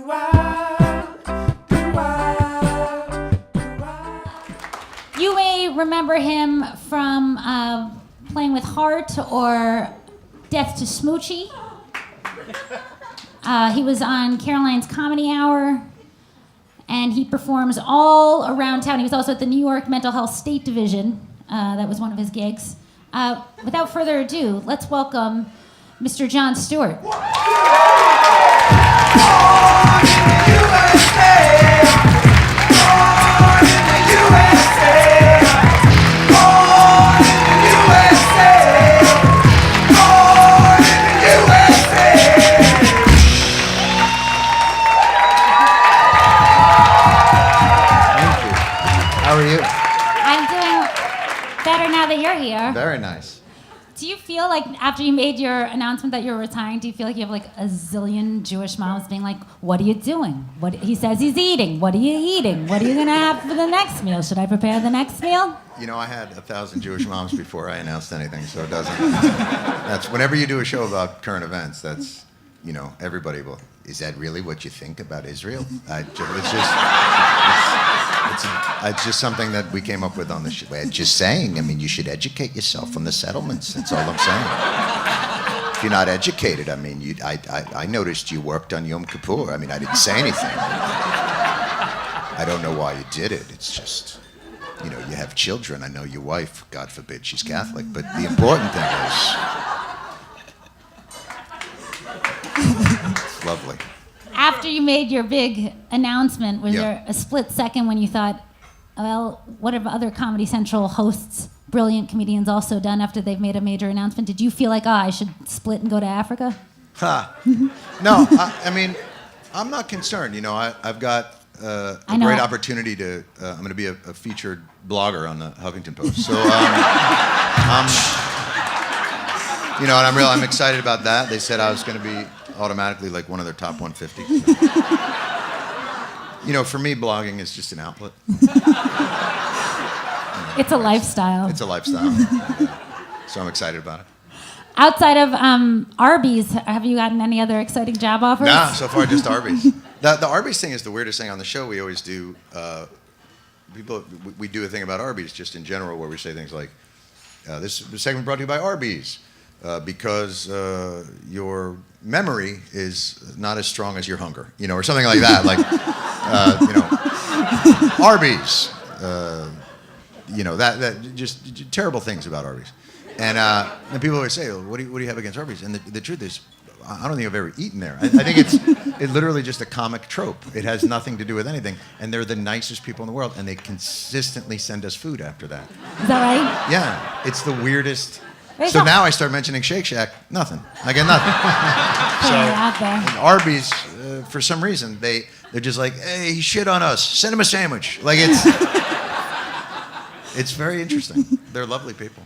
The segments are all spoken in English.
You may remember him from playing with Hart or Death to Smoochie. He was on Caroline's Comedy Hour, and he performs all around town. He was also at the New York Mental Health State Division. That was one of his gigs. Without further ado, let's welcome Mr. Jon Stewart. How are you? I'm doing better now that you're here. Very nice. Do you feel like after you made your announcement that you're retiring, do you feel like you have like a zillion Jewish moms being like, what are you doing? What he says he's eating. What are you eating? What are you going to have for the next meal? Should I prepare the next meal? You know, I had 1,000 Jewish moms before I announced anything, so it doesn't. That's whenever you do a show about current events, that's, you know, everybody will. Is that really what you think about Israel? It's just something that we came up with on the show. Just saying, I mean, you should educate yourself on the settlements. That's all I'm saying. If you're not educated, I mean, I noticed you worked on Yom Kippur. I mean, I didn't say anything. I don't know why you did it. It's just, you know, you have children. I know your wife, God forbid, she's Catholic. But the important thing is, it's lovely. After you made your big announcement, was Yeah. there a split second when you thought, well, what have other Comedy Central hosts, brilliant comedians, also done after they've made a major announcement? Did you feel like, I should split and go to Africa? No, I mean, I'm not concerned. You know, I've got a great opportunity to. I'm going to be a featured blogger on the Huffington Post. So, you know, and I'm excited about that. They said I was going to be automatically like one of their top 150. You know, for me, blogging is just an outlet. It's a lifestyle. It's a lifestyle. So I'm excited about it. Outside of Arby's, have you gotten any other exciting job offers? Nah, so far just Arby's. The Arby's thing is the weirdest thing on the show. We always do, we do a thing about Arby's just in general where we say things like, this segment brought to you by Arby's. Because your memory is not as strong as your hunger, you know, or something like that. Like, you know, Arby's, you know, that just terrible things about Arby's. And people always say, what do you have against Arby's? And the truth is, I don't think I've ever eaten there. I think it's literally just a comic trope. It has nothing to do with anything. And they're the nicest people in the world, and they consistently send us food after that. Is that right? Yeah, it's the weirdest. So now I start mentioning Shake Shack, nothing. I get nothing. So and Arby's, for some reason, they're just like, hey, he shit on us. Send him a sandwich. Like it's very interesting. They're lovely people.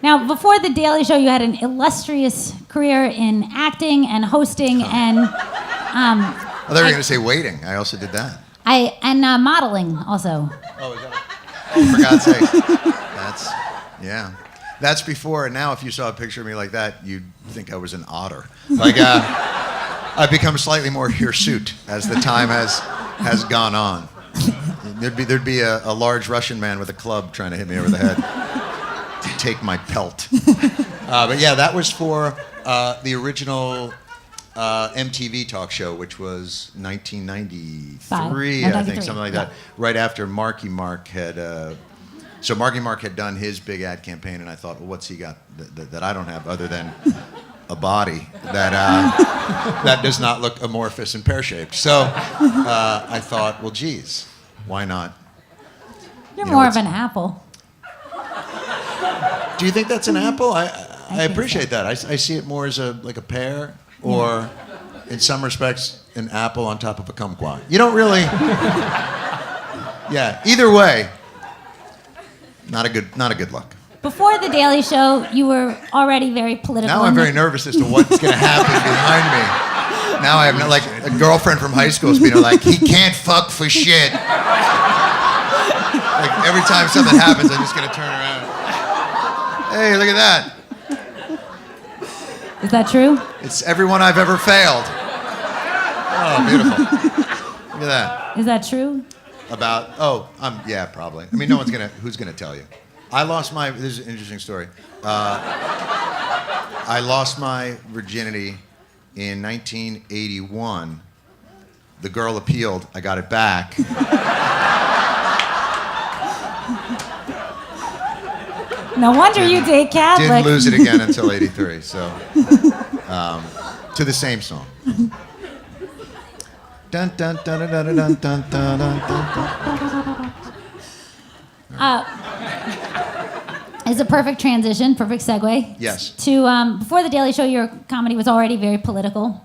Now, before The Daily Show, you had an illustrious career in acting and hosting and... I thought you were going to say waiting. I also did that. And modeling also. Oh, is that? Oh, for God's sake. Yeah. That's before, and now if you saw a picture of me like that, you'd think I was an otter. Like, I've become slightly more hirsute as the time has gone on. There'd be a large Russian man with a club trying to hit me over the head to take my pelt. But yeah, that was for the original MTV talk show, which was 1993, I think, something like that. Right after Marky Mark had... So Marky Mark had done his big ad campaign, and I thought, well, what's he got that I don't have other than a body that does not look amorphous and pear-shaped? So I thought, well, geez, why not? You're more of an apple. Do you think that's an apple? I appreciate that. I see it more as like a pear, or in some respects, an apple on top of a kumquat. You don't really... Yeah, either way... Not a good look. Before The Daily Show, you were already very political. Now I'm very nervous as to what's going to happen behind me. Now I have like a girlfriend from high school is being like, he can't fuck for shit. Like every time something happens, I'm just going to turn around. Hey, look at that. Is that true? It's everyone I've ever failed. Oh, beautiful. Look at that. Is that true? Yeah, probably. I mean, who's gonna tell you? This is an interesting story. I lost my virginity in 1981. The girl appealed. I got it back. No wonder you date Catholic. Didn't lose it again until 83, so. To the same song. Dun, dun, dun, dun, dun, dun, dun, dun, dun, dun. It's a perfect transition, perfect segue. Yes. To before the Daily Show, your comedy was already very political.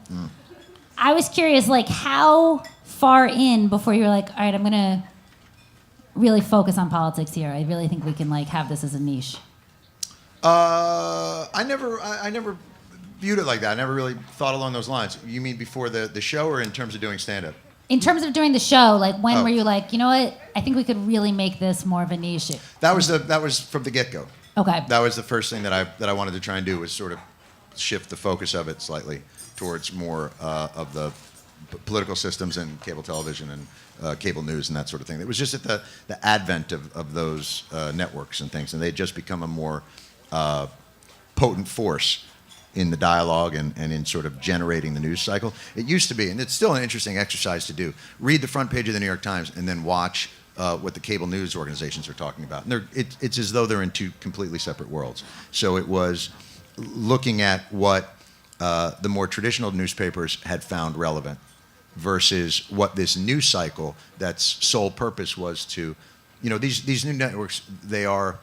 I was curious, like, how far in before you were like, all right, I'm gonna really focus on politics here. I really think we can like have this as a niche. I never viewed it like that. I never really thought along those lines. You mean before the show, or in terms of doing stand-up? In terms of doing the show, like when were you like, you know what? I think we could really make this more of a niche. That was from the get-go. Okay. That was the first thing that I wanted to try and do, was sort of shift the focus of it slightly towards more of the political systems and cable television and cable news and that sort of thing. It was just at the advent of those networks and things, and they'd just become a more potent force in the dialogue and in sort of generating the news cycle. It used to be, and it's still an interesting exercise to do, read the front page of the New York Times and then watch what the cable news organizations are talking about. And it's as though they're in two completely separate worlds. So it was looking at what the more traditional newspapers had found relevant versus what this news cycle, that's sole purpose was to, these new networks, they are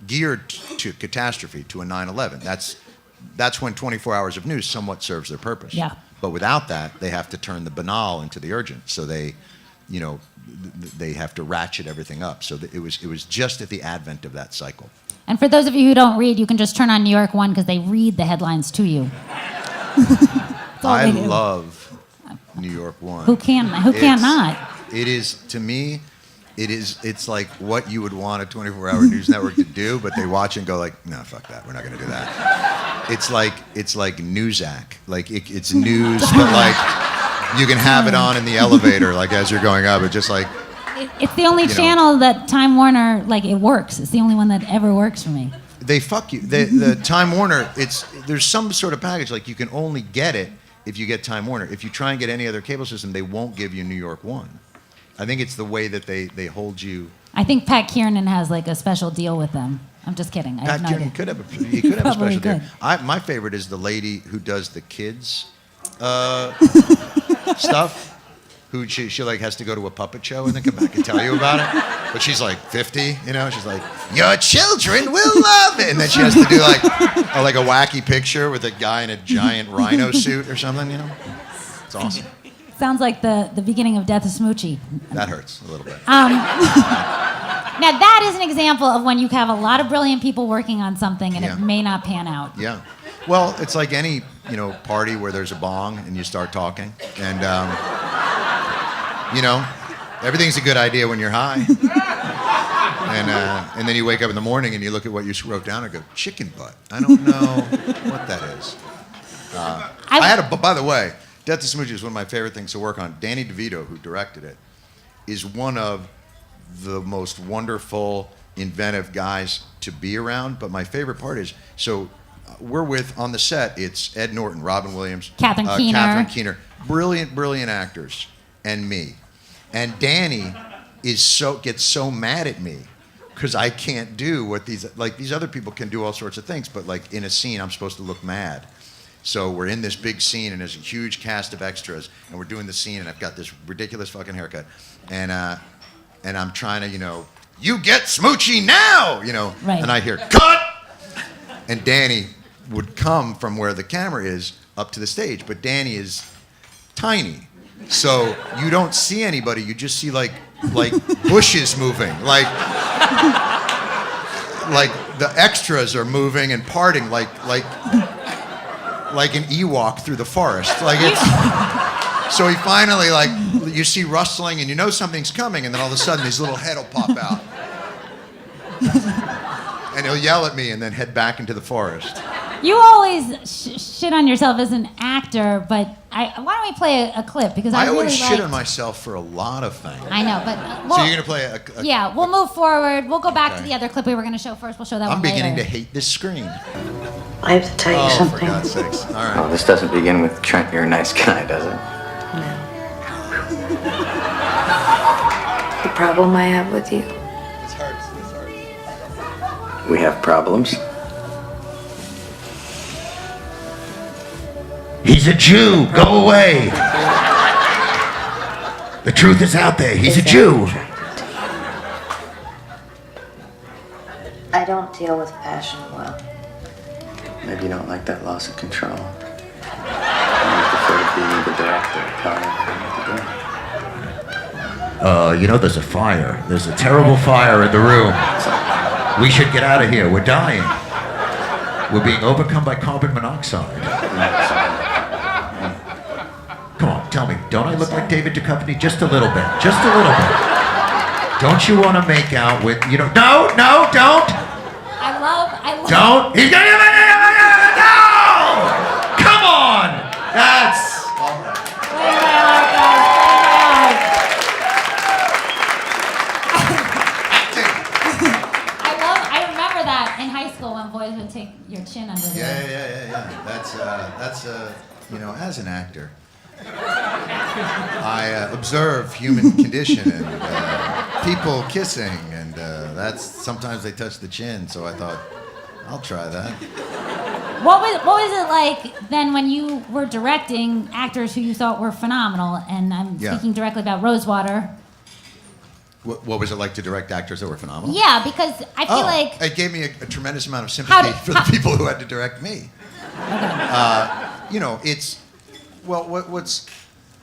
geared to catastrophe, to a 9/11. That's when 24 hours of news somewhat serves their purpose. Yeah. But without that, they have to turn the banal into the urgent. So they have to ratchet everything up. So it was just at the advent of that cycle. And for those of you who don't read, you can just turn on New York One because they read the headlines to you. I love New York One. Who can't not? It is, to me, it's like what you would want a 24-hour news network to do, but they watch and go like, no, fuck that, we're not going to do that. It's like Newsac. Like it's news, but like you can have it on in the elevator, like as you're going up. It's just like it's the only channel that Time Warner, like, it works. It's the only one that ever works for me. They fuck you. The Time Warner, there's some sort of package, like you can only get it if you get Time Warner. If you try and get any other cable system, they won't give you New York One. I think it's the way that they hold you. I think Pat Kiernan has like a special deal with them. I'm just kidding. Pat Kiernan could have a special deal. Could. My favorite is the lady who does the kids stuff. Who she like has to go to a puppet show and then come back and tell you about it. But she's like 50, She's like, your children will love it. And then she has to do like a wacky picture with a guy in a giant rhino suit or something, It's awesome. Sounds like the beginning of Death of Smoochie. That hurts a little bit. Now that is an example of when you have a lot of brilliant people working on something and it may not pan out. Yeah. Well, it's like any, party where there's a bong and you start talking. And, everything's a good idea when you're high. And then you wake up in the morning and you look at what you wrote down and go, chicken butt. I don't know what that is. By the way, Death to Smoochie is one of my favorite things to work on. Danny DeVito, who directed it, is one of the most wonderful, inventive guys to be around. But my favorite part is, we're on the set, it's Ed Norton, Robin Williams, Catherine Keener, brilliant actors, and me. And Danny gets so mad at me because I can't do what these other people can do all sorts of things, but like in a scene, I'm supposed to look mad. So we're in this big scene, and there's a huge cast of extras, and we're doing the scene, and I've got this ridiculous fucking haircut, and I'm trying to, you get Smoochie now, Right. And I hear, cut! And Danny would come from where the camera is up to the stage, but Danny is tiny, so you don't see anybody, you just see like bushes moving, like the extras are moving and parting like an Ewok through the forest. So he finally, you see rustling and something's coming, and then all of a sudden his little head will pop out. And he'll yell at me and then head back into the forest. You always shit on yourself as an actor, but why don't we play a clip? Because I always really shit on myself for a lot of things. I know, but So you're gonna play a yeah, we'll move forward. We'll go back to Okay. the other clip we were going to show first. We'll show that I'm one beginning later. to hate this screen. I have to tell you Oh, something. for God's sakes! All Oh, right. this doesn't begin with Trent, you're a nice guy, does it? No. The problem I have with you. It's hard. It's hard. We have problems. He's a Jew. Go away. The truth is out there. He's a Jew. I don't deal with passion well. Maybe you don't like that loss of control. You prefer to be the director, telling everything what to do. You know, there's a fire. There's a terrible fire in the room. We should get out of here. We're dying. We're being overcome by carbon monoxide. Come on, tell me, don't I look like David Duchovny? Just a little bit. Just a little bit. Don't you want to make out with, you know, no, don't. I love. Don't. He's gonna no! Come on. That's. I remember that in high school when boys would take your chin under the. Yeah. That's you know, as an actor, I observe human condition and people kissing, and that's sometimes they touch the chin. So I thought, I'll try that. What was it like then when you were directing actors who you thought were phenomenal? And I'm Yeah. speaking directly about Rosewater. What was it like to direct actors that were phenomenal? Yeah, because I feel like it gave me a tremendous amount of How sympathy did- for the people who had to direct me. okay. You know, it's what's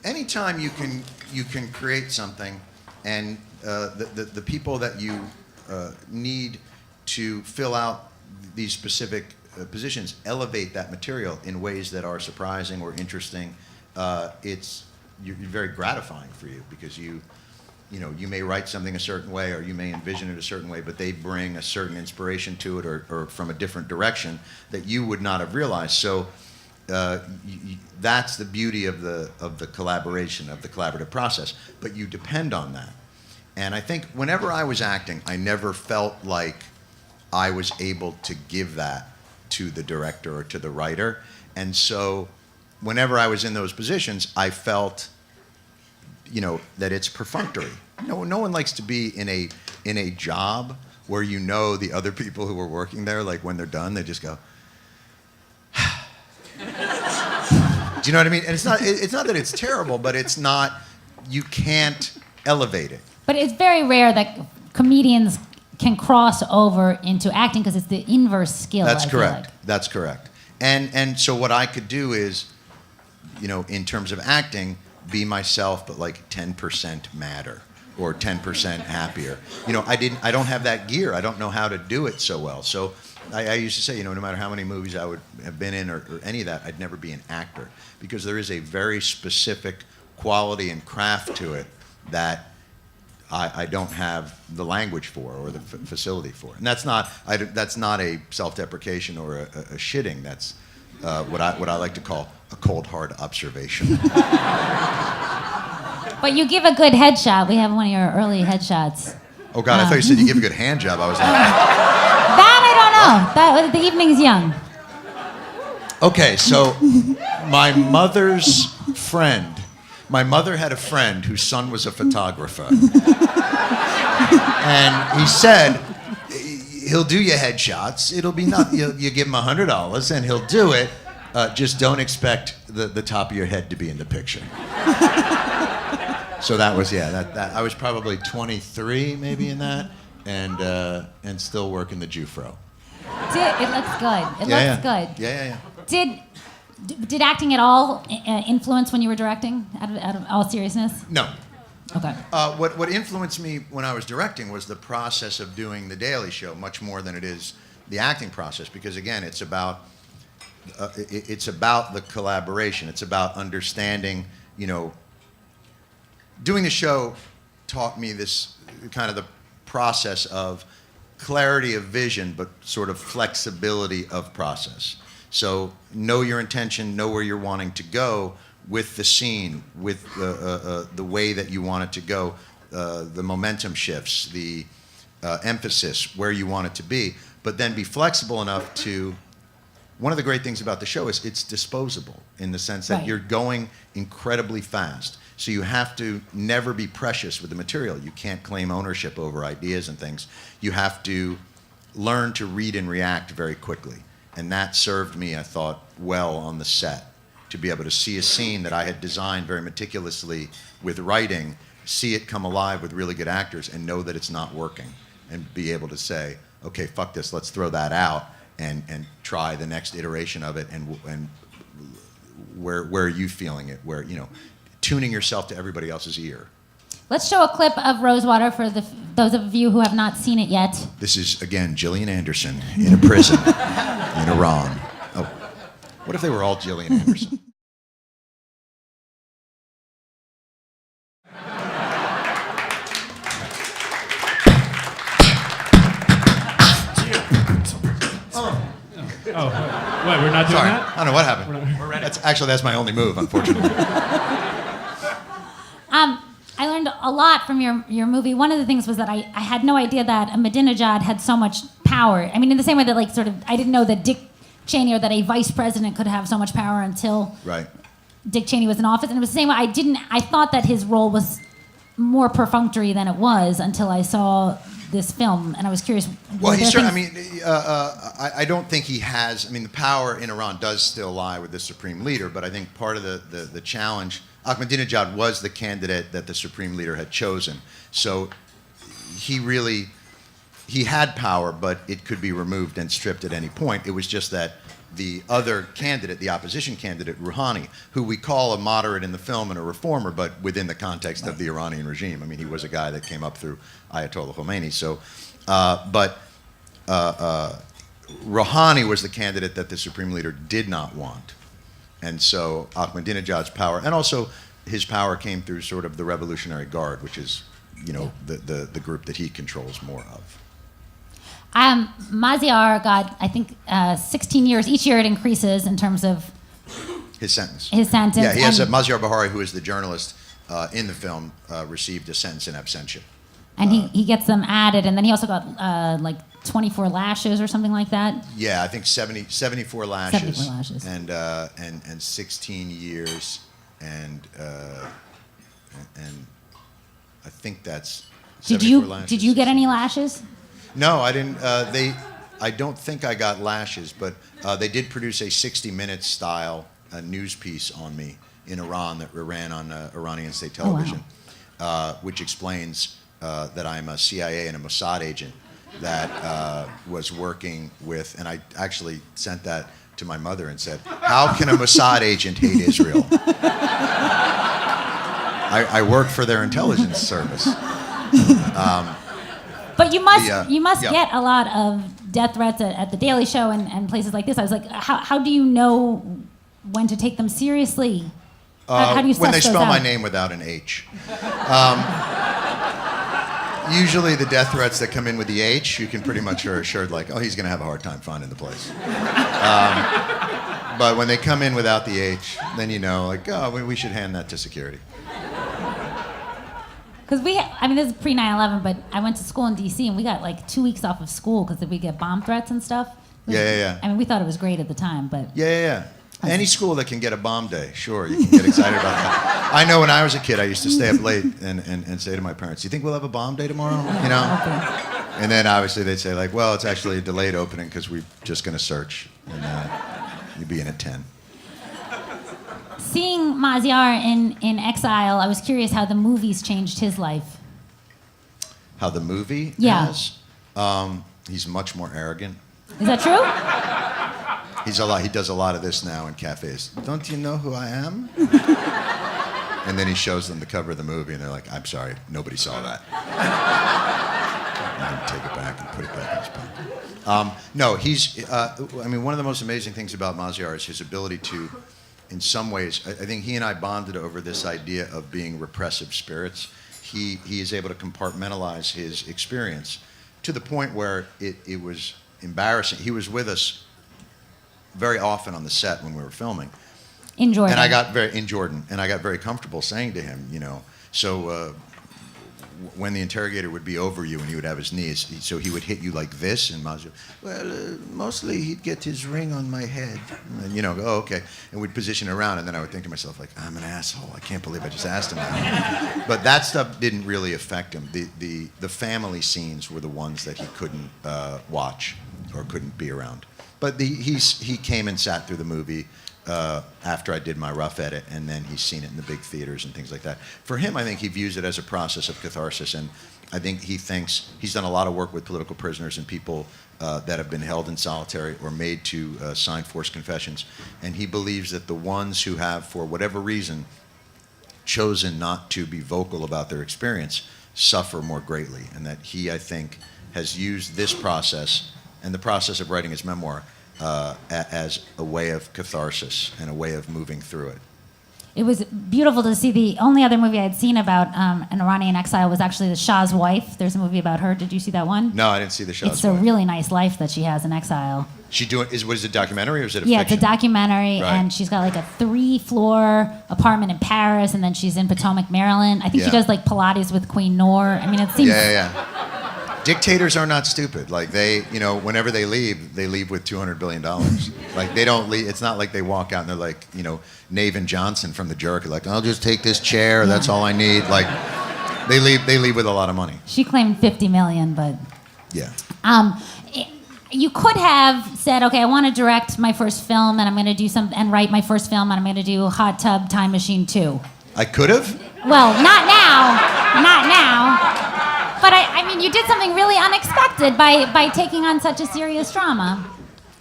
anytime you can create something, and the people that you need to fill out these specific positions elevate that material in ways that are surprising or interesting. It's very gratifying for you, because you may write something a certain way, or you may envision it a certain way, but they bring a certain inspiration to it, or from a different direction that you would not have realized. So that's the beauty of the collaboration, of the collaborative process. But you depend on that. And I think whenever I was acting, I never felt like I was able to give that to the director or to the writer. And so whenever I was in those positions, I felt, you know, that it's perfunctory. No one likes to be in a job where you know the other people who are working there, like when they're done, they just go. Do you know what I mean? And it's not that it's terrible, but it's not. You can't elevate it. But it's very rare that comedians can cross over into acting because it's the inverse skill. That's I feel correct. like. That's correct. And so what I could do is, you know, in terms of acting, be myself, but like 10% madder or 10% happier. You know, I don't have that gear. I don't know how to do it so well. So I used to say, you know, no matter how many movies I would have been in or any of that, I'd never be an actor, because there is a very specific quality and craft to it that I don't have the language for, or the facility for. And that's not a self-deprecation or a shitting. That's what I like to call a cold, hard observation. But you give a good headshot. We have one of your early headshots. Oh God, I thought you said you give a good hand job. I was like, That I don't know. The evening's young. okay, so my mother's friend. My mother had a friend whose son was a photographer. And he said, he'll do your headshots. It'll be nothing. You give him $100 and he'll do it. Just don't expect the top of your head to be in the picture. So that was, that I was probably 23 maybe in that, and still working the Jufro. It looks good. It looks good. Yeah. Did acting at all influence when you were directing? Out of all seriousness. No. Okay. What influenced me when I was directing was the process of doing The Daily Show, much more than it is the acting process, because again, it's about the collaboration. It's about understanding, you know. Doing the show taught me this kind of the process of clarity of vision, but sort of flexibility of process. So know your intention, know where you're wanting to go with the scene, with the way that you want it to go, the momentum shifts, the emphasis, where you want it to be, but then be flexible enough to. One of the great things about the show is it's disposable in the sense that you're going incredibly fast. So you have to never be precious with the material. You can't claim ownership over ideas and things. You have to learn to read and react very quickly. And that served me, I thought, well on the set, to be able to see a scene that I had designed very meticulously with writing, see it come alive with really good actors, and know that it's not working. And be able to say, okay, fuck this, let's throw that out and try the next iteration of it. And where are you feeling it? Where, tuning yourself to everybody else's ear. Let's show a clip of Rosewater for those of you who have not seen it yet. This is, again, Gillian Anderson in a prison in Iran. Oh, what if they were all Gillian Anderson? Oh, what, we're not doing Sorry, that? I don't know what happened. We're ready. That's my only move, unfortunately. I learned a lot from your movie. One of the things was that I had no idea that Ahmadinejad had so much power. I mean, in the same way that I didn't know that Dick Cheney or that a vice president could have so much power until Dick Cheney was in office. And it was the same way. I thought that his role was more perfunctory than it was until I saw this film, and I was curious. Well, I don't think he has. I mean, the power in Iran does still lie with the supreme leader, but I think part of the challenge. Ahmadinejad was the candidate that the supreme leader had chosen, so he had power, but it could be removed and stripped at any point. It was just that the other candidate, the opposition candidate, Rouhani, who we call a moderate in the film and a reformer, but within the context of the Iranian regime. I mean, he was a guy that came up through Ayatollah Khomeini. So, Rouhani was the candidate that the supreme leader did not want. And so Ahmadinejad's power, and also his power came through sort of the Revolutionary Guard, which is, the group that he controls more of. Maziar got, I think, 16 years. Each year it increases in terms of his sentence. Yeah, he has Maziar Bahari, who is the journalist in the film, received a sentence in absentia. And he gets them added, and then he also got 24 lashes or something like that. Yeah, I think 74 lashes. 74 lashes. And 16 years, and I think that's 74 lashes. Did you get any lashes? No, I didn't. I don't think I got lashes, but they did produce a 60 Minutes style news piece on me in Iran that ran on Iranian state television, which explains that I'm a CIA and a Mossad agent that was working with, and I actually sent that to my mother and said, how can a Mossad agent hate Israel? I work for their intelligence service. But you must get a lot of death threats at the Daily Show and places like this. I was like, how do you know when to take them seriously? How do you suss when they those spell out? my name without an H. Usually the death threats that come in with the H, you can pretty much are assured like, oh, he's going to have a hard time finding the place. But when they come in without the H, then you know, like, oh, we should hand that to security. Because this is pre 9/11, but I went to school in D.C. and we got 2 weeks off of school because we get bomb threats and stuff. Yeah. I mean, we thought it was great at the time, but Yeah. Any school that can get a bomb day, sure, you can get excited about that. I know when I was a kid, I used to stay up late and say to my parents, "Do you think we'll have a bomb day tomorrow?" You know. Okay. And then obviously they'd say like, "Well, it's actually a delayed opening because we're just going to search, and you'd be in at 10." Seeing Maziar in Exile, I was curious how the movies changed his life. How the movie Yeah. has? He's much more arrogant. Is that true? He does a lot of this now in cafes. Don't you know who I am? And then he shows them the cover of the movie, and they're like, "I'm sorry, nobody saw that." And then take it back and put it back in his pocket. No, he's. One of the most amazing things about Maziar is his ability to, in some ways, I think he and I bonded over this idea of being repressive spirits. He is able to compartmentalize his experience to the point where it was embarrassing. He was with us very often on the set when we were filming. In Jordan. And I got in Jordan, and I got very comfortable saying to him, so when the interrogator would be over you and he would have his knees, so he would hit you like this, and Mazio, mostly he'd get his ring on my head, and oh, okay, and we'd position it around, and then I would think to myself, like, I'm an asshole, I can't believe I just asked him that. But that stuff didn't really affect him. The family scenes were the ones that he couldn't watch or couldn't be around. But he came and sat through the movie after I did my rough edit, and then he's seen it in the big theaters and things like that. For him, I think he views it as a process of catharsis, and I think he thinks he's done a lot of work with political prisoners and people that have been held in solitary or made to sign forced confessions, and he believes that the ones who have, for whatever reason, chosen not to be vocal about their experience suffer more greatly, and that he, I think, has used this process and the process of writing his memoir as a way of catharsis and a way of moving through it. It was beautiful to see. The only other movie I had seen about an Iranian exile was actually The Shah's Wife. There's a movie about her. Did you see that one? No, I didn't see The Shah's Wife. It's a really nice life that she has in exile. Was it a documentary or is it a Yeah, fiction? it's a documentary, Right. and she's got like a 3-floor apartment in Paris, and then she's in Potomac, Maryland. I think she Yeah. does like Pilates with Queen Noor. I mean, it seems... Yeah. Dictators are not stupid. Like whenever they leave with $200 billion. Like they don't leave. It's not like they walk out and they're like, Navin Johnson from The Jerk. Like, I'll just take this chair. That's all I need. Like, they leave with a lot of money. She claimed $50 million, but... Yeah. You could have said, okay, I want to direct my first film, and I'm going to do and write my first film, and I'm going to do Hot Tub Time Machine 2. I could have. Well, not now. But I mean, you did something really unexpected by taking on such a serious drama.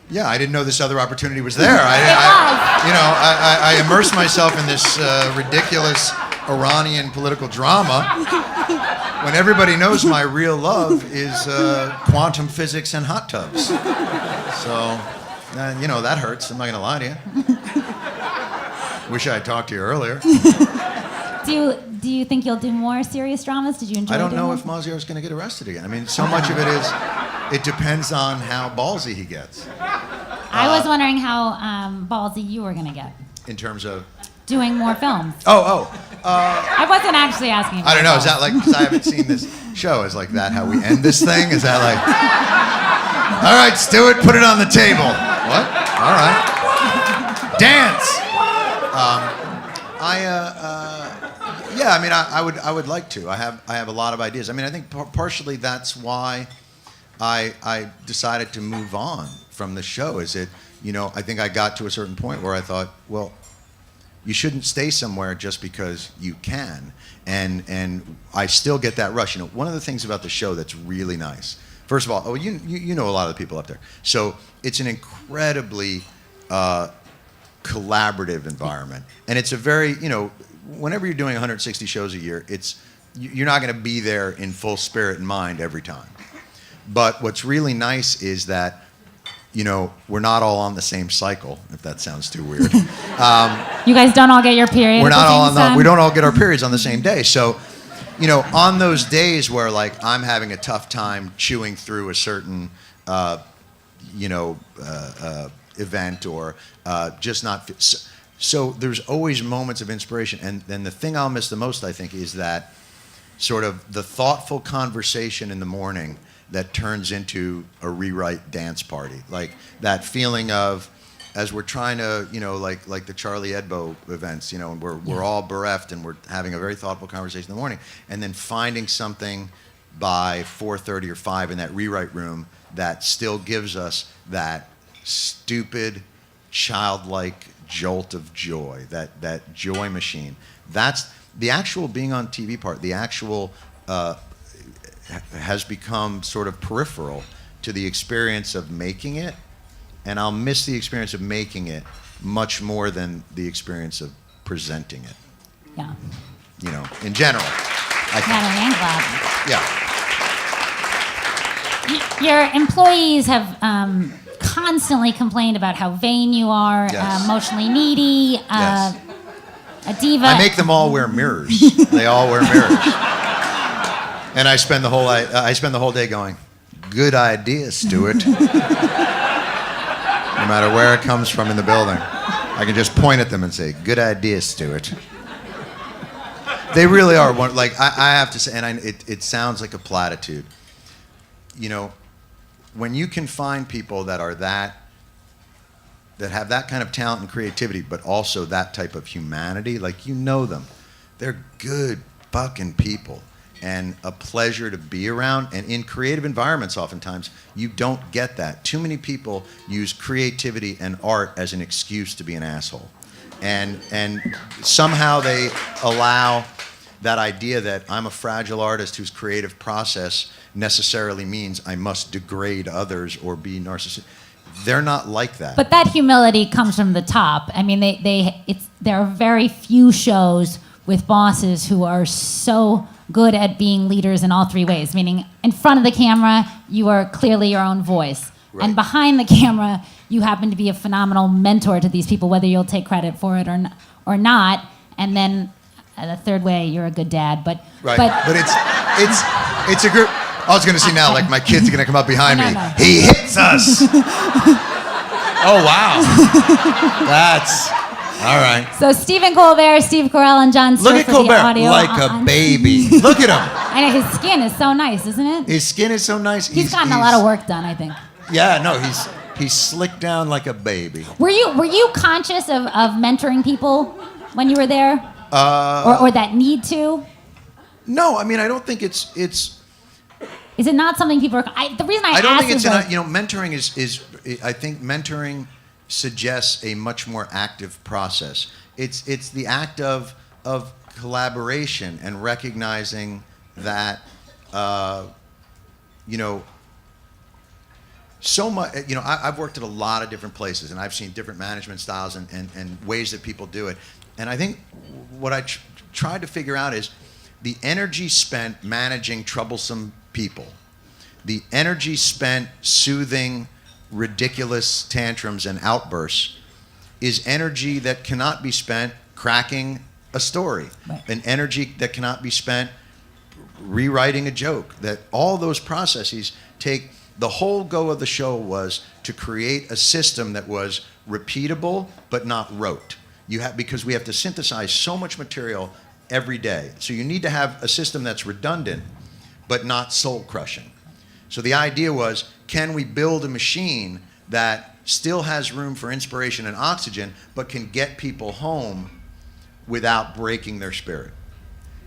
Yeah, I didn't know this other opportunity was there. I I immersed myself in this ridiculous Iranian political drama when everybody knows my real love is quantum physics and hot tubs. So, that hurts. I'm not going to lie to you. Wish I had talked to you earlier. Do you think you'll do more serious dramas? Did you enjoy I don't doing know them? if Mazio's going to get arrested again. I mean, so much of it depends on how ballsy he gets. I was wondering how ballsy you were going to get. In terms of? Doing more films. I wasn't actually asking. don't know. Is that like, because I haven't seen this show, is like that how we end this thing? Is that like, all right, Stewart, put it on the table. What? All right. Dance. Yeah, I mean, I would like to. I have a lot of ideas. I mean, I think partially that's why I decided to move on from the show. I think I got to a certain point where I thought, well, you shouldn't stay somewhere just because you can. And I still get that rush. One of the things about the show that's really nice. First of all, you know a lot of the people up there. So it's an incredibly collaborative environment, and it's a very whenever you're doing 160 shows a year, you're not going to be there in full spirit and mind every time. But what's really nice is that we're not all on the same cycle, if that sounds too weird. You guys don't all get your period. We don't all get our periods on the same day. So, on those days where like I'm having a tough time chewing through a certain event or just not fit. So there's always moments of inspiration, and then the thing I'll miss the most, I think, is that sort of the thoughtful conversation in the morning that turns into a rewrite dance party, like that feeling of, as we're trying to, like the Charlie Hebdo events, and we're all bereft and we're having a very thoughtful conversation in the morning, and then finding something by 4:30 or 5 in that rewrite room that still gives us that stupid, childlike jolt of joy, that joy machine. That's the actual being on TV part. The actual has become sort of peripheral to the experience of making it, and I'll miss the experience of making it much more than the experience of presenting it. Yeah. In general. I think. Yeah. Your employees have constantly complained about how vain you are, Yes. Emotionally needy, Yes. a diva. I make them all wear mirrors. They all wear mirrors. And I spend the whole day going, good idea, Stewart. no matter where it comes from in the building. I can just point at them and say, "Good idea, Stewart." They really are one. Like I have to say, and it sounds like a platitude. You know, when you can find people that are that have that kind of talent and creativity, but also that type of humanity, like you know them, they're good fucking people and a pleasure to be around. And in creative environments, oftentimes you don't get that. Too many people use creativity and art as an excuse to be an asshole, and somehow they allow that idea that I'm a fragile artist whose creative process necessarily means I must degrade others or be narcissistic. They're not like that. But that humility comes from the top. I mean, there are very few shows with bosses who are so good at being leaders in all three ways. Meaning, in front of the camera, you are clearly your own voice, Right. and behind the camera, you happen to be a phenomenal mentor to these people, whether you'll take credit for it or not. And then the third way, you're a good dad. But it's a group. I was gonna see now, like my kids are gonna come up behind me. No. He hits us. Oh wow, that's all right. So Stephen Colbert, Steve Carell, and Jon Stewart Look at for the Colbert, audio like on- a baby. Look at him. I know his skin is so nice, isn't it? His skin is so nice. He's gotten a lot of work done, I think. Yeah, no, he's slicked down like a baby. Were you conscious of mentoring people when you were there, or that need to? No, I mean I don't think it's. Is it not something people are? The reason I don't ask think is it's like, mentoring is I think mentoring suggests a much more active process. It's the act of collaboration and recognizing that so much. I've worked at a lot of different places and I've seen different management styles and ways that people do it. And I think what I tried to figure out is the energy spent managing troublesome people, the energy spent soothing ridiculous tantrums and outbursts is energy that cannot be spent cracking a story, Right. an energy that cannot be spent rewriting a joke. That all those processes take. The whole go of the show was to create a system that was repeatable but not rote. Because we have to synthesize so much material every day. So you need to have a system that's redundant but not soul crushing. So the idea was, can we build a machine that still has room for inspiration and oxygen but can get people home without breaking their spirit?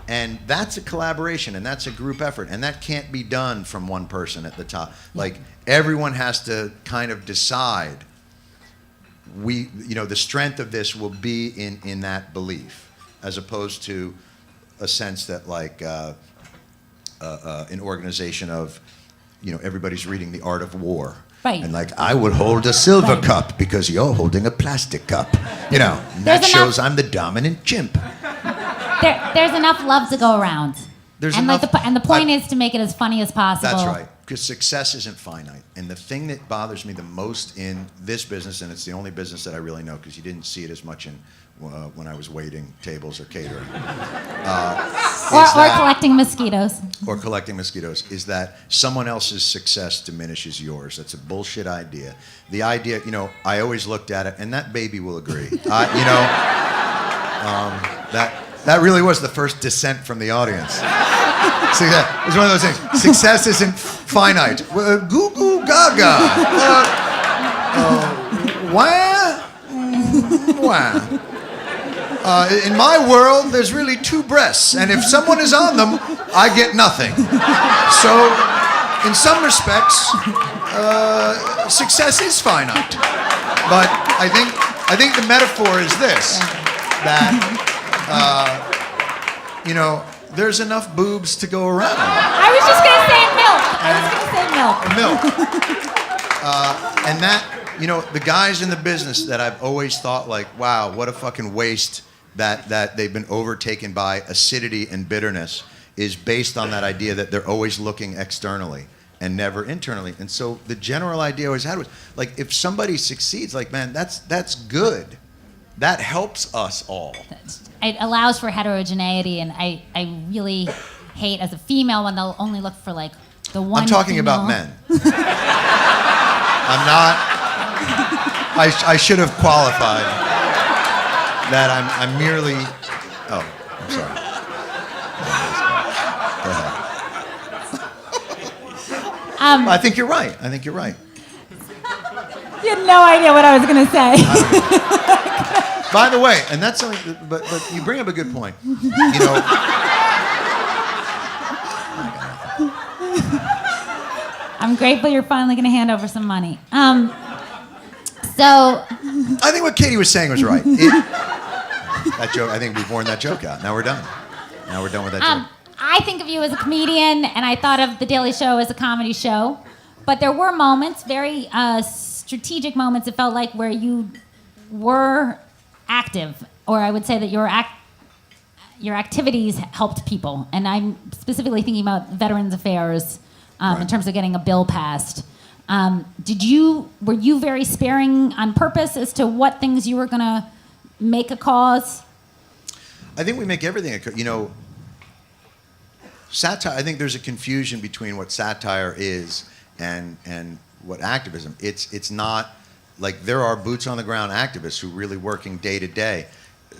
And that's a collaboration and that's a group effort, and that can't be done from one person at the top. Like everyone has to kind of decide the strength of this will be in that belief, as opposed to a sense that like an organization of, everybody's reading The Art of War. Right. And like, I would hold a silver Right. cup because you're holding a plastic cup. That There's shows enough- I'm the dominant chimp. there's enough love to go around. There's and enough- and the point is to make it as funny as possible. That's right. Because success isn't finite. And the thing that bothers me the most in this business, and it's the only business that I really know because you didn't see it as much in when I was waiting tables or catering. Or collecting mosquitoes. Or collecting mosquitoes, is that someone else's success diminishes yours. That's a bullshit idea. The idea, I always looked at it, and that baby will agree. That really was the first dissent from the audience. See, that it's one of those things. Success isn't finite. Goo goo gaga. Wah? Wah. In my world, there's really two breasts, and if someone is on them, I get nothing. So, in some respects, success is finite. But I think the metaphor is this: that there's enough boobs to go around. I was just gonna say milk. Milk. And that, the guys in the business that I've always thought like, wow, what a fucking waste that they've been overtaken by acidity and bitterness, is based on that idea that they're always looking externally and never internally. And so the general idea I always had was, like, if somebody succeeds, like, man, that's good. That helps us all. It allows for heterogeneity, and I really hate as a female when they'll only look for like the one. I'm talking female. about men. I should have qualified that I'm merely. Oh, I'm sorry. Go ahead. I think you're right. I think you're right. You had no idea what I was going to say. By the way, and that's something, but you bring up a good point. You know, I'm grateful you're finally going to hand over some money. So I think what Catie was saying was right. That joke, I think we've worn that joke out. Now we're done. Now we're done with that joke. I think of you as a comedian, and I thought of The Daily Show as a comedy show. But there were moments, very strategic moments, it felt like, where you were active, or I would say that your activities helped people. And I'm specifically thinking about Veterans Affairs in terms of getting a bill passed. Were you very sparing on purpose as to what things you were going to make a cause? I think we make everything satire. I think there's a confusion between what satire is and what activism. It's not like there are boots on the ground activists who are really working day to day.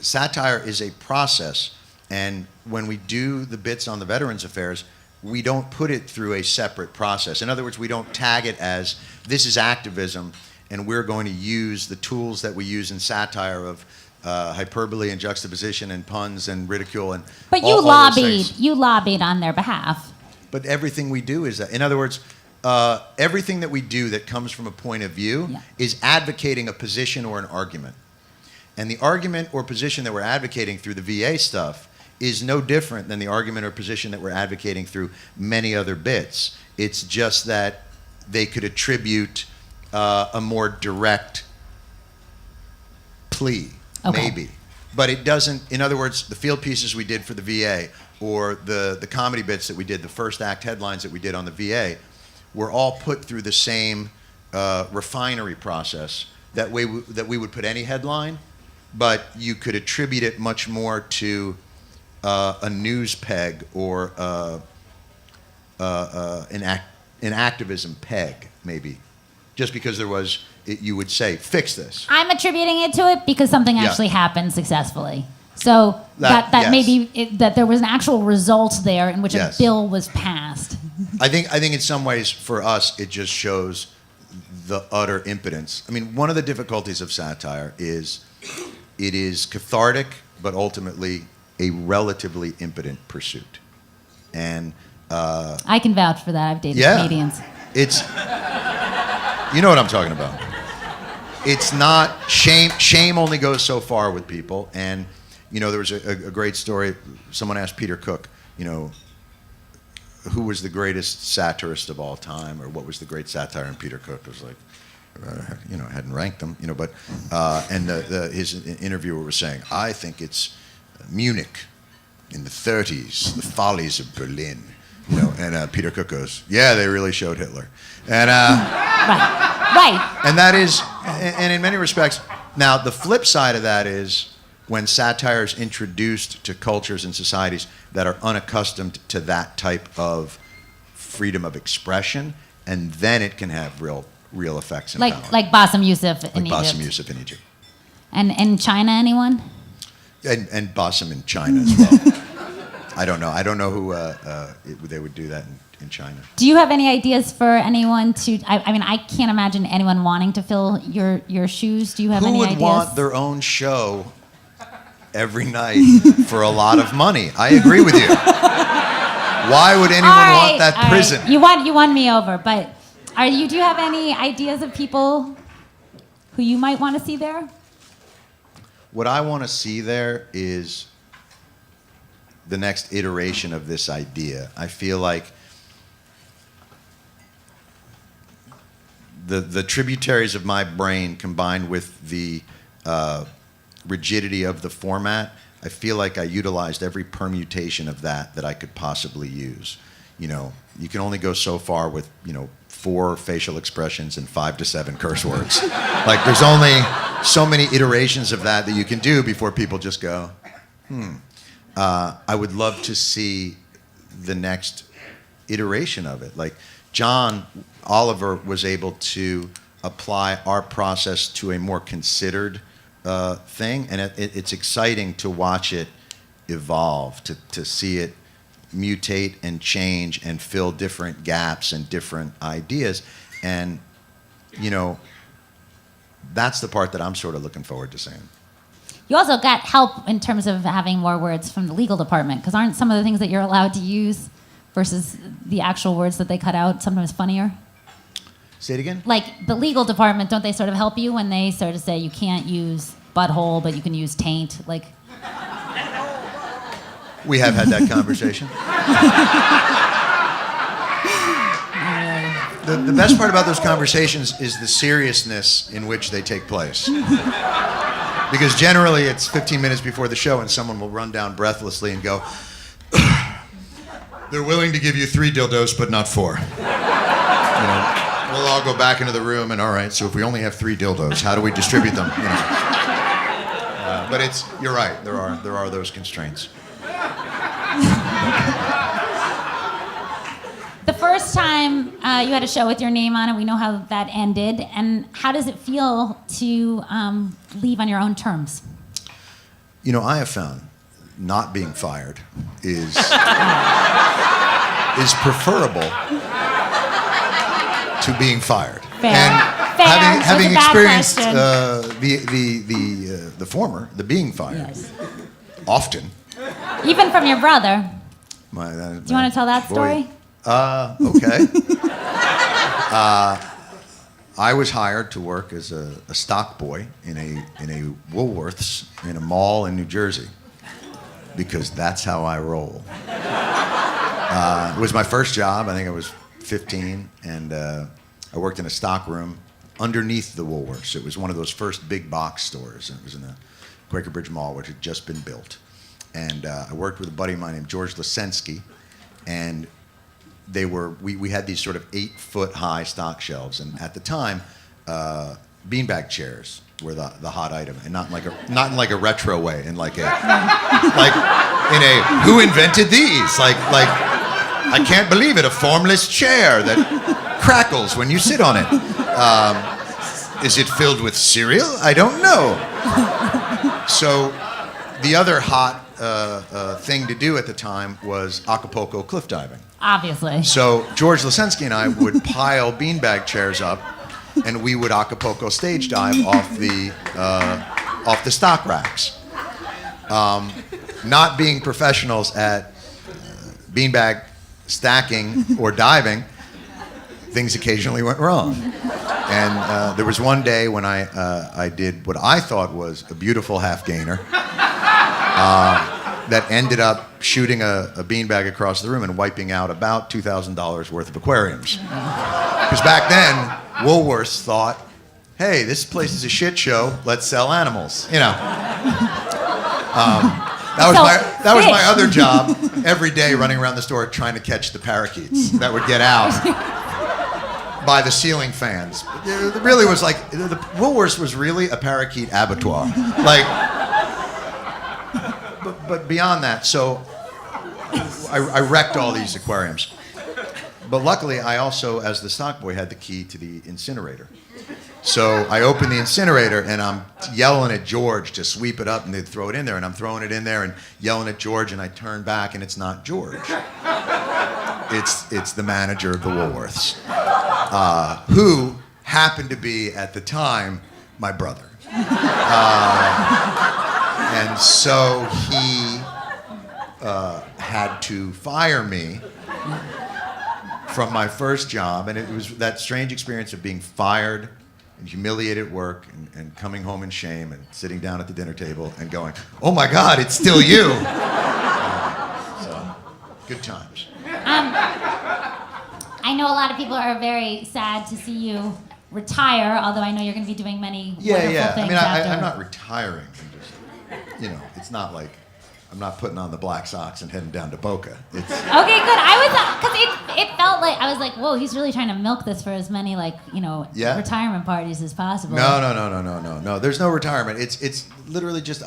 Satire is a process, and when we do the bits on the Veterans Affairs, we don't put it through a separate process. In other words, we don't tag it as this is activism, and we're going to use the tools that we use in satire of hyperbole and juxtaposition and puns and ridicule and. But all those things. You lobbied on their behalf. But everything we do is that. In other words, everything that we do that comes from a point of view is advocating a position or an argument. And the argument or position that we're advocating through the VA stuff is no different than the argument or position that we're advocating through many other bits. It's just that they could attribute a more direct plea, maybe. But it doesn't, in other words, the field pieces we did for the VA or the comedy bits that we did, the first act headlines that we did on the VA, were all put through the same refinery process that we would put any headline, but you could attribute it much more to a news peg or an activism peg, maybe. Just because there was, you would say, fix this. I'm attributing it to it because something actually happened successfully. So that yes. maybe that there was an actual result there in which a bill was passed. I think in some ways for us it just shows the utter impotence. I mean, one of the difficulties of satire is it is cathartic, but ultimately a relatively impotent pursuit. And I can vouch for that. I've dated comedians. It's you know what I'm talking about. It's not shame. Shame only goes so far with people. And there was a great story. Someone asked Peter Cook, who was the greatest satirist of all time, or what was the great satire? And Peter Cook was like, hadn't ranked them, but and his interviewer was saying, I think it's Munich in the 30s, the follies of Berlin, and Peter Cook goes, yeah, they really showed Hitler, and right, and that is, and in many respects, now the flip side of that is when satire is introduced to cultures and societies that are unaccustomed to that type of freedom of expression, and then it can have real effects and power. Like Bassem Youssef in Egypt. Bassem Youssef in Egypt. And in China, anyone? And Bassem in China as well. I don't know who they would do that in China. Do you have any ideas for anyone to? I mean, I can't imagine anyone wanting to fill your shoes. Do you have any ideas? Who would want their own show every night for a lot of money? I agree with you. Why would anyone want that prison? You won me over, but do you have any ideas of people who you might want to see there? What I want to see there is the next iteration of this idea. I feel like the tributaries of my brain combined with the rigidity of the format, I feel like I utilized every permutation of that I could possibly use. You can only go so far with 4 facial expressions and 5 to 7 curse words. Like there's only so many iterations of that you can do before people just go, I would love to see the next iteration of it. Like John Oliver was able to apply our process to a more considered thing, and it's exciting to watch it evolve, to see it mutate and change and fill different gaps and different ideas. And, you know, that's the part that I'm sort of looking forward to seeing. You also got help in terms of having more words from the legal department, because aren't some of the things that you're allowed to use versus the actual words that they cut out sometimes funnier? Say it again? Like the legal department, don't they sort of help you when they sort of say you can't use butthole, but you can use taint? Like, We have had that conversation. The best part about those conversations is the seriousness in which they take place. Because generally it's 15 minutes before the show and someone will run down breathlessly and go, they're willing to give you 3 dildos, but not 4. You know, we'll all go back into the room and, all right, so if we only have 3 dildos, how do we distribute them? You know. But you're right, there are those constraints. the first time you had a show with your name on it, we know how that ended. And how does it feel to leave on your own terms? You know, I have found not being fired is preferable to being fired. Fair. And Fair. having That's a bad experienced the former, the being fired, Yes. often. Even from your brother. Do you Do you want to tell that story? Okay. I was hired to work as a stock boy in a Woolworths in a mall in New Jersey, because that's how I roll. It was my first job. I think I was 15, and I worked in a stock room underneath the Woolworths. It was one of those first big box stores, and it was in the Quaker Bridge Mall, which had just been built. And I worked with a buddy of mine named George Lasensky, and we had these sort of 8-foot high stock shelves, and at the time, beanbag chairs were the hot item, and not in like a retro way, in like who invented these? Like I can't believe it, a formless chair that crackles when you sit on it. Is it filled with cereal? I don't know. So the other hot thing to do at the time was Acapulco cliff diving. Obviously. So George Lasensky and I would pile beanbag chairs up, and we would Acapulco stage dive off the stock racks. Not being professionals at beanbag stacking or diving, things occasionally went wrong. And there was one day when I did what I thought was a beautiful half gainer. That ended up shooting a beanbag across the room and wiping out about $2,000 worth of aquariums. Because back then, Woolworths thought, hey, this place is a shit show, let's sell animals, you know. That was my other job, every day running around the store trying to catch the parakeets that would get out by the ceiling fans. It really was like, the Woolworths was really a parakeet abattoir. But beyond that, so I wrecked all these aquariums. But luckily, I also, as the stock boy, had the key to the incinerator. So I opened the incinerator, and I'm yelling at George to sweep it up and they'd throw it in there. And I'm throwing it in there and yelling at George, and I turn back, and it's not George. It's the manager of the Woolworths, who happened to be, at the time, my brother. And so he had to fire me from my first job, and it was that strange experience of being fired and humiliated at work and coming home in shame and sitting down at the dinner table and going, oh my God, it's still you. So, good times. I know a lot of people are very sad to see you retire, although I know you're going to be doing many wonderful things I mean, after. I'm not retiring. I'm just, you know, it's not like I'm not putting on the black socks and heading down to Boca. It's, Okay, good. I was, because it felt like, I was like, whoa, he's really trying to milk this for as many, like, you know, retirement parties as possible. No. There's no retirement. It's literally just,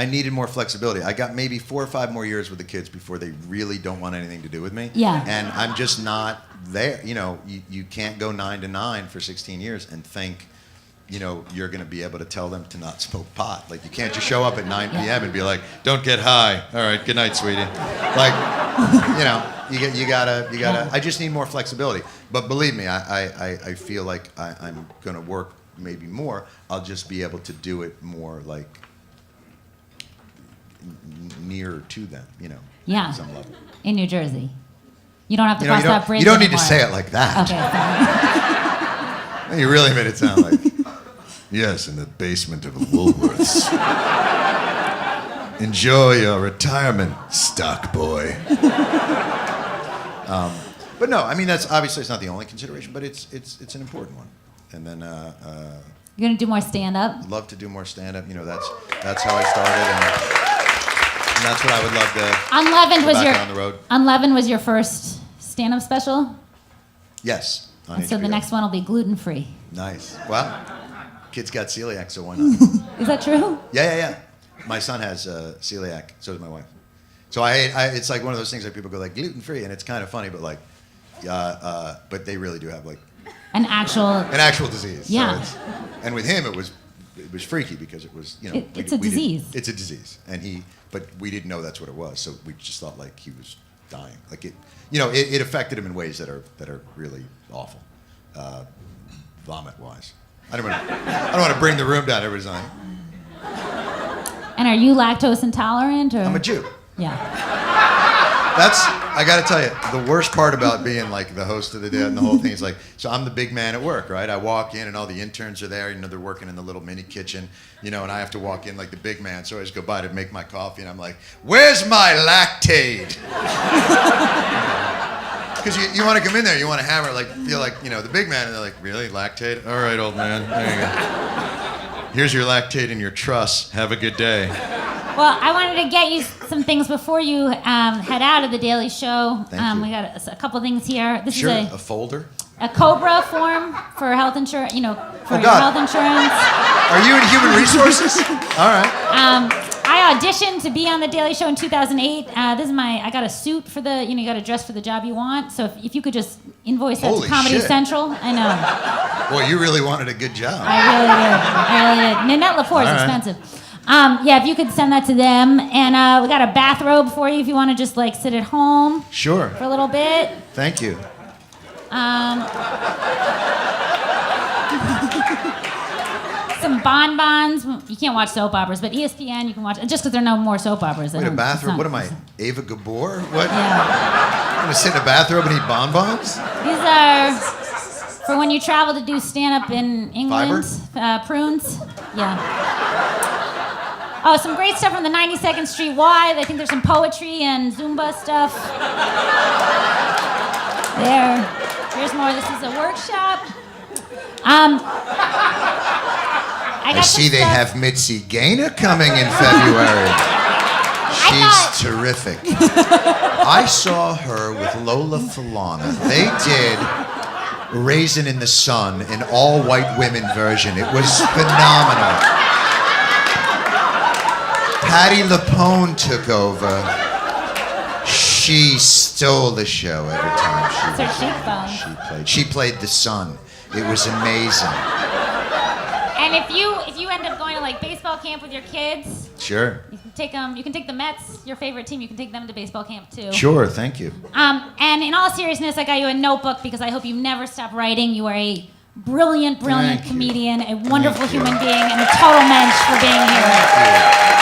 I needed more flexibility. I got maybe 4 or 5 more years with the kids before they really don't want anything to do with me. Yeah. And I'm just not there. You know, you can't go 9 to 9 for 16 years and think, you know, you're going to be able to tell them to not smoke pot. Like, you can't just show up at 9 p.m. and be like, don't get high. All right, good night, sweetie. Like, you know, you gotta. I just need more flexibility. But believe me, I feel like I'm going to work maybe more. I'll just be able to do it more like nearer to them, you know, Yeah. on some level. In New Jersey. You don't have to You know, cross that bridge you don't need to anymore. say it like that. Okay. You really made it sound like, yes, in the basement of Woolworths. Enjoy your retirement, stock boy. But no, I mean, that's obviously it's not the only consideration, but it's an important one. And then You're gonna do more stand-up? love to do more stand-up. You know, that's how I started, and that's what I would love to. Unleavened go was back your down the road. Unleavened was your first stand-up special, Yes. On and so the HBO. next one will be gluten-free. Nice. Well, kids got celiac, so why not? Is that true? Yeah. My son has celiac. So does my wife. So it's like one of those things that people go like gluten free, and it's kind of funny, but like, but they really do have like An actual. an actual disease. Yeah. So and with him, it was freaky because it was, you know, It's a disease. It's a disease, but we didn't know that's what it was, so we just thought like he was dying. Like it, you know, it affected him in ways that are really awful, vomit wise. I don't want to bring the room down. Everybody's like, And are you lactose intolerant, or? I'm a Jew. Yeah. I got to tell you, the worst part about being like the host of the day and the whole thing is like, so I'm the big man at work, right? I walk in and all the interns are there, you know, they're working in the little mini kitchen, you know, and I have to walk in like the big man. So I just go by to make my coffee and I'm like, where's my Lactaid? Because you want to come in there, you want to hammer, like, feel like, you know, the big man, and they're like, really, Lactaid? All right, old man, there you go. Here's your Lactaid and your truss. Have a good day. Well, I wanted to get you some things before you head out of the Daily Show. Thank you. We got a couple things here. This Sure, is a folder. a COBRA form for health insurance. You know, for Oh, your God. health insurance. Are you in human resources? All right. I auditioned to be on the Daily Show in 2008. I got a suit for the, you know, you got to dress for the job you want. So if you could just invoice that Holy to Comedy shit. Central, I know. Boy, you really wanted a good job. I really did. Nanette Lepore is All right. expensive. Yeah, if you could send that to them. And we got a bathrobe for you if you want to just like sit at home Sure. for a little bit. Thank you. Some bonbons. You can't watch soap operas, but ESPN you can watch. Just because there are no more soap operas. Wait, a bathrobe? What am I, Ava Gabor? What? Yeah. I'm going to sit in a bathrobe and eat bonbons? These are for when you travel to do stand-up in England. Prunes. Yeah. Oh, some great stuff from the 92nd Street Y. I think there's some poetry and Zumba stuff. There. Here's more. This is a workshop. I got see some they stuff. have Mitzi Gaynor coming in February. She's thought- terrific. I saw her with Lola Falana. They did Raisin in the Sun, an all-white women version. It was phenomenal. Patti LuPone took over. She stole the show every time she It's her cheekbone. She played the sun. It was amazing. And if you end up going to like baseball camp with your kids, Sure. you can take them. You can take the Mets, your favorite team. You can take them to baseball camp too. Sure, thank you. And in all seriousness, I got you a notebook because I hope you never stop writing. You are a brilliant Thank you. comedian, a wonderful Thank you. human being, and a total mensch for being here. Thank you.